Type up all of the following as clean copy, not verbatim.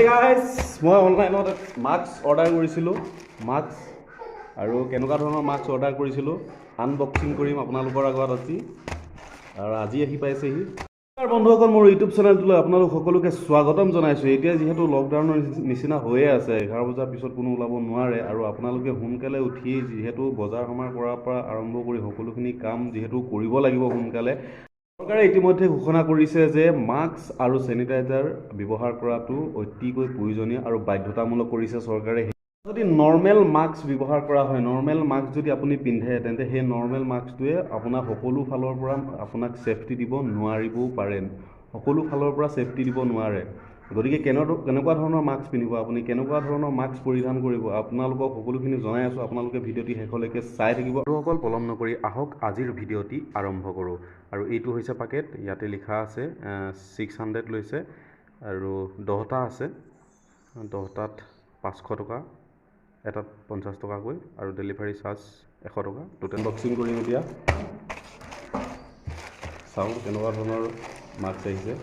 Hey guys, মই অনলাইনত mask order কৰিছিলোঁ আৰু কেনেকুৱা ধৰণৰ মাস্ক অৰ্ডাৰ কৰিছিলোঁ আনবক্সিং কৰিম আপোনালোকৰ আগত আজি আৰু আজি আহি পাইছেহি বন্ধুসকল মোৰ ইউটিউব চেনেলটোলৈ আপোনালোক সকলোকে স্বাগতম জনাইছোঁ। এতিয়া যিহেতু লকডাউনৰ নিচিনা হৈয়ে আছে, 11 বজাৰ পিছত কোনো ওলাব নোৱাৰে আৰু আপোনালোকে সোনকালে উঠি যিহেতু বজাৰ সমাৰ কৰাৰ পৰা আৰম্ভ কৰি সকলোখিনি কাম যিহেতু কৰিব লাগিব সোনকালে, চৰকাৰে ইতিমধ্যে ঘোষণা কৰিছে যে মাস্ক আৰু চেনিটাইজাৰ ব্যৱহাৰ কৰাটো অতিকৈ প্ৰয়োজনীয় আৰু বাধ্যতামূলক কৰিছে চৰকাৰে। যদি নৰ্মেল মাস্ক ব্যৱহাৰ কৰা হয়, নৰ্মেল মাস্ক যদি আপুনি পিন্ধে তেন্তে সেই নৰ্মেল মাস্কটোৱে আপোনাক সকলো ফালৰ পৰা আপোনাক ছেফটি দিব নোৱাৰিবও পাৰে, সকলো ফালৰ পৰা ছেফটি দিব নোৱাৰে। গতিকে কেনেকুৱা ধৰণৰ মাস্ক পিন্ধিব আপুনি, কেনেকুৱা ধৰণৰ মাস্ক পৰিধান কৰিব, আপোনালোকক সকলোখিনি জনাই আছোঁ। আপোনালোকে ভিডিঅ'টি শেষলৈকে চাই থাকিব। বন্ধুসকল পলম নকৰি আহক আজিৰ ভিডিঅ'টি আৰম্ভ কৰোঁ। আৰু এইটো হৈছে পেকেট, ইয়াতে লিখা আছে 600 লৈছে আৰু 10টা আছে, 10টাত 500 টকা, এটাত 50 টকাকৈ আৰু ডেলিভাৰী চাৰ্জ 100 টকা। টোটেল বক্সিং কৰিম এতিয়া, চাওঁ কেনেকুৱা ধৰণৰ মাস্ক আহিছে।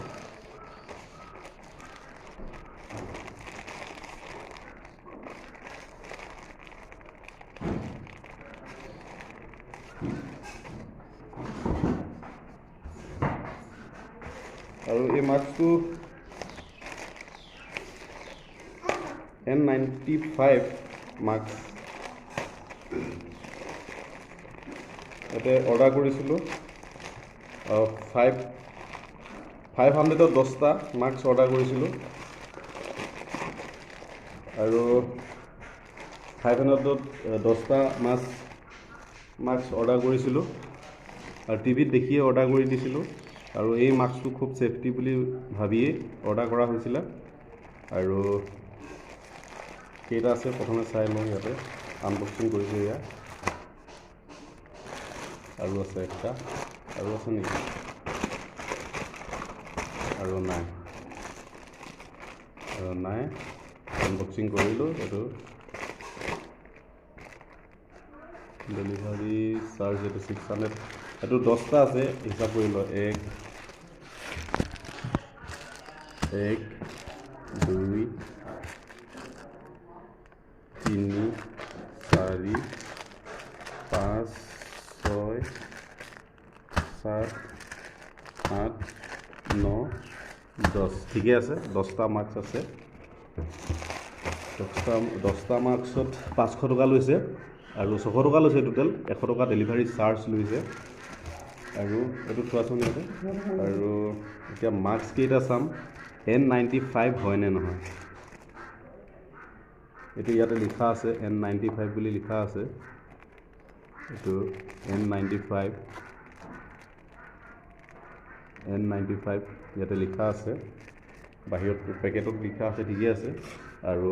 আৰু এই মাস্কটো N95 মাস্ক ইয়াতে অৰ্ডাৰ কৰিছিলোঁ। 500ত 10টা মাস্ক অৰ্ডাৰ কৰিছিলোঁ আৰু 500ত 10টা মাস্ক অৰ্ডাৰ কৰিছিলোঁ আৰু টিভিত দেখিয়ে অৰ্ডাৰ কৰি দিছিলোঁ। আৰু এই মাস্কটো খুব ছেফটি বুলি ভাবিয়েই অৰ্ডাৰ কৰা হৈছিলে। আৰু কেইটা আছে প্ৰথমে চাই লওঁ, ইয়াতে আনবক্সিং কৰিছোঁ এয়া। আৰু আছে একটা, আৰু আছে নেকি? আৰু নাই, আনবক্সিং কৰিলোঁ। এইটো ডেলিভাৰী চাৰ্জ এইটো 600, এইটো 10টা আছে, হিচাপ কৰি লওঁ। 1 2 3 4 5 6 7 8 9 10, ঠিকে আছে। 10টা মাস্ক আছে, 10টা মাস্কত 500 টকা লৈছে আৰু 600 টকা লৈছে টোটেল, 100 টকা ডেলিভাৰী চাৰ্জ লৈছে। আৰু এইটো চোৱাচোন ইয়াতে। আৰু এতিয়া মাস্ক কেইটা চাম, N95 হয়নে নহয়। এইটো ইয়াতে লিখা আছে N95 বুলি লিখা আছে, এইটো N95 ইয়াতে লিখা আছে, বাহিৰত পেকেটত লিখা আছে, ঠিকে আছে। আৰু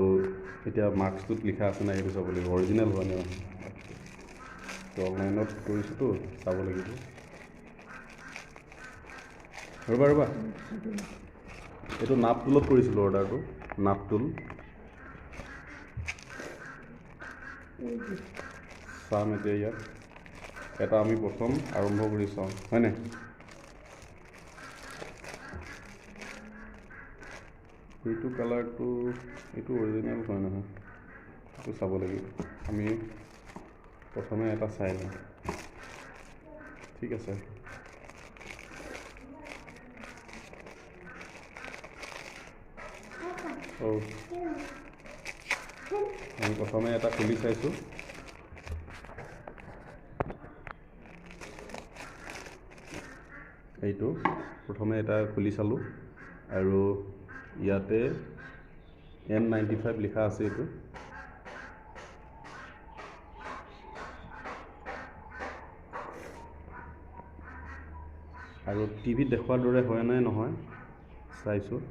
এতিয়া মাস্কটোত লিখা আছে নাই সেইটো চাব লাগিব, অৰিজিনেল হয় নে নহয়। তো অনলাইনত কৰিছোঁতো, চাব লাগিব। ৰ'বা এইটো নাপটোলত কৰিছিলোঁ অৰ্ডাৰটো, নাপটোল। চাম এতিয়া ইয়াত এটা আমি প্ৰথম আৰম্ভ কৰি চাওঁ, হয়নে? এইটো কালাৰটো, এইটো অৰিজিনেল হয় নহয়, এইটো চাব লাগিব। আমি প্ৰথমে এটা চাই লওঁ, ঠিক আছে। আমি প্ৰথমে এটা খুলি চাইছোঁ। এইটো প্ৰথমে এটা খুলি চালোঁ আৰু ইয়াতে N95 লিখা আছে। এইটো আৰু টিভিত দেখুৱাৰ দৰে হয় নে নহয় চাইছোঁ।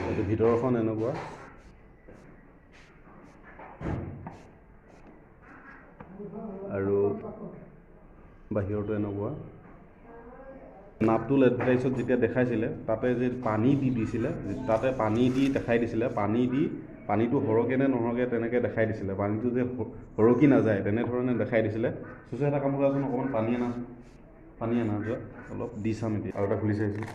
এইটো ভিতৰখন এনেকুৱা, আৰু বাহিৰতো এনেকুৱা। নাপটোল এডভাৰটাইজত যেতিয়া দেখাইছিলে তাতে যে পানী দি দিছিলে, তাতে পানী দি দেখাই দিছিলে, পানী দি পানীটো সৰকে নে নহৰকে তেনেকৈ দেখাই দিছিলে, পানীটো যে সৰকি নাযায় তেনেধৰণে দেখাই দিছিলে। চুচু এটা কাম কৰাচোন, অকণমান পানী আনা যোৱা, অলপ দি চাম এতিয়া। আৰু এটা খুলি চাইছোঁ,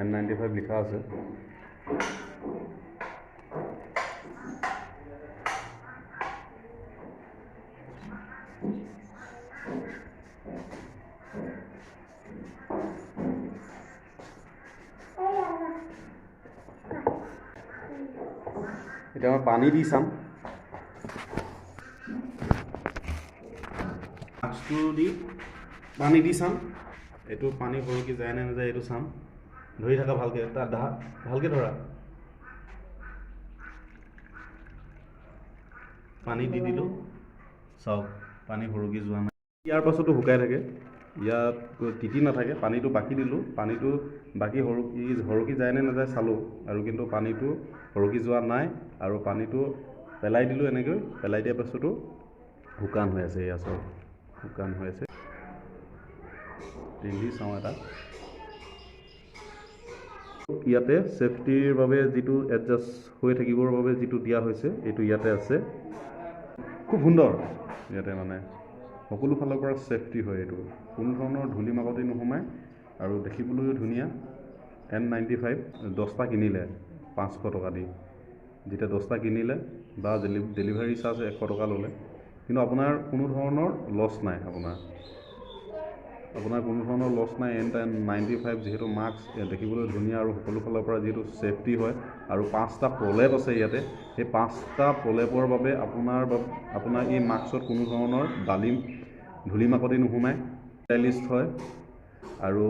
N95 লিখা আছে। এতিয়া মই পানী দি চাম, মাস্কটো দি পানী দি চাম, এইটো পানী সৰকি যায় নে নাযায় এইটো চাম। ধৰি থাকা ভালকৈ, ভালকৈ ধৰা। পানী দি দিলোঁ, চাওক পানী সৰকি যোৱা নাই। ইয়াৰ পাছতো শুকাই থাকে, ইয়াত তিতি নাথাকে, পানীটো বাকি দিলোঁ, পানীটো বাকী সৰকি যায় নে নাযায় চালোঁ, আৰু কিন্তু পানীটো সৰকি যোৱা নাই। আৰু পানীটো পেলাই দিলোঁ, এনেকৈ পেলাই দিয়াৰ পাছতো শুকান হৈ আছে। এয়া চাওক শুকান হৈ আছে। পিন্ধি চাওঁ এটা। ইয়াতে ছেফটিৰ বাবে যিটো এডজাষ্ট হৈ থাকিবৰ বাবে যিটো দিয়া হৈছে, এইটো ইয়াতে আছে। খুব সুন্দৰ, ইয়াতে মানে সকলো ফালৰ পৰা ছেফটি হয়। এইটো কোনো ধৰণৰ ধূলি মাকতি নোসোমায় আৰু দেখিবলৈও ধুনীয়া। N95 10টা কিনিলে 500 টকা দি, যেতিয়া 10টা কিনিলে বা ডেলিভাৰী চাৰ্জ 100 টকা ল'লে, কিন্তু আপোনাৰ কোনো ধৰণৰ লছ নাই। আপোনাৰ কোনো ধৰণৰ লছ নাই। N95 যিহেতু মাস্ক দেখিবলৈ ধুনীয়া আৰু সকলো ফালৰ পৰা যিহেতু ছেফটি হয়, আৰু 5টা প্ৰলেপ আছে ইয়াতে, সেই 5টা প্ৰলেপৰ বাবে আপোনাৰ এই মাস্কত কোনো ধৰণৰ ধূলি মাকতি নোসোমায়, ষ্টাইলিষ্ট হয়। আৰু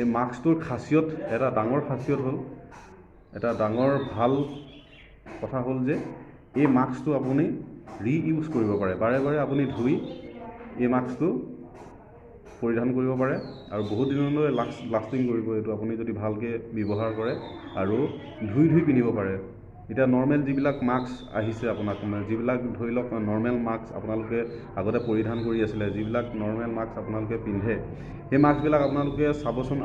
এই মাস্কটোৰ খাচিয়ত, এটা ডাঙৰ খাচিয়ত হ'ল, এটা ডাঙৰ ভাল কথা হ'ল যে এই মাস্কটো আপুনি ৰিইউজ কৰিব পাৰে, বাৰে বাৰে আপুনি ধুই এই মাস্কটো পৰিধান কৰিব পাৰে আৰু বহুত দিনলৈ লাষ্টিং কৰিব এইটো, আপুনি যদি ভালকৈ ব্যৱহাৰ কৰে আৰু ধুই পিন্ধিব পাৰে। এতিয়া নৰ্মেল যিবিলাক মাস্ক আহিছে, যিবিলাক ধৰি লওক নৰ্মেল মাস্ক আপোনালোকে আগতে পৰিধান কৰি আছিলে, যিবিলাক নৰ্মেল মাস্ক আপোনালোকে পিন্ধে, সেই মাস্কবিলাক আপোনালোকে চাবচোন,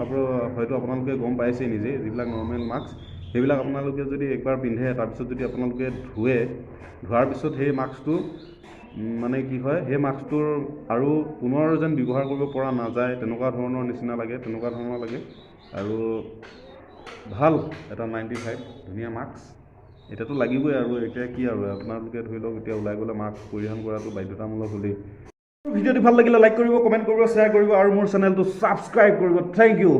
হয়তো আপোনালোকে গম পাইছেই নিজে, যিবিলাক নৰ্মেল মাস্ক সেইবিলাক আপোনালোকে যদি একবাৰ পিন্ধে, তাৰপিছত যদি আপোনালোকে ধোৱাৰ পিছত সেই মাস্কটো মানে কি হয়, সেই মাস্কটোৰ আৰু পুনৰ যেন ব্যৱহাৰ কৰিব পৰা নাযায়, তেনেকুৱা ধৰণৰ নিচিনা লাগে, আৰু ভাল এটা 95 ধুনীয়া মাস্ক। এতিয়াতো লাগিবই, আৰু এতিয়া কি আৰু আপোনালোকে ধৰি লওক, এতিয়া ওলাই গ'লে মাস্ক পৰিধান কৰাটো বাধ্যতামূলক হ'লেই। ভিডিঅ'টি ভাল লাগিলে লাইক কৰিব, কমেণ্ট কৰিব, শ্বেয়াৰ কৰিব আৰু মোৰ চেনেলটো ছাবস্ক্ৰাইব কৰিব। Thank U.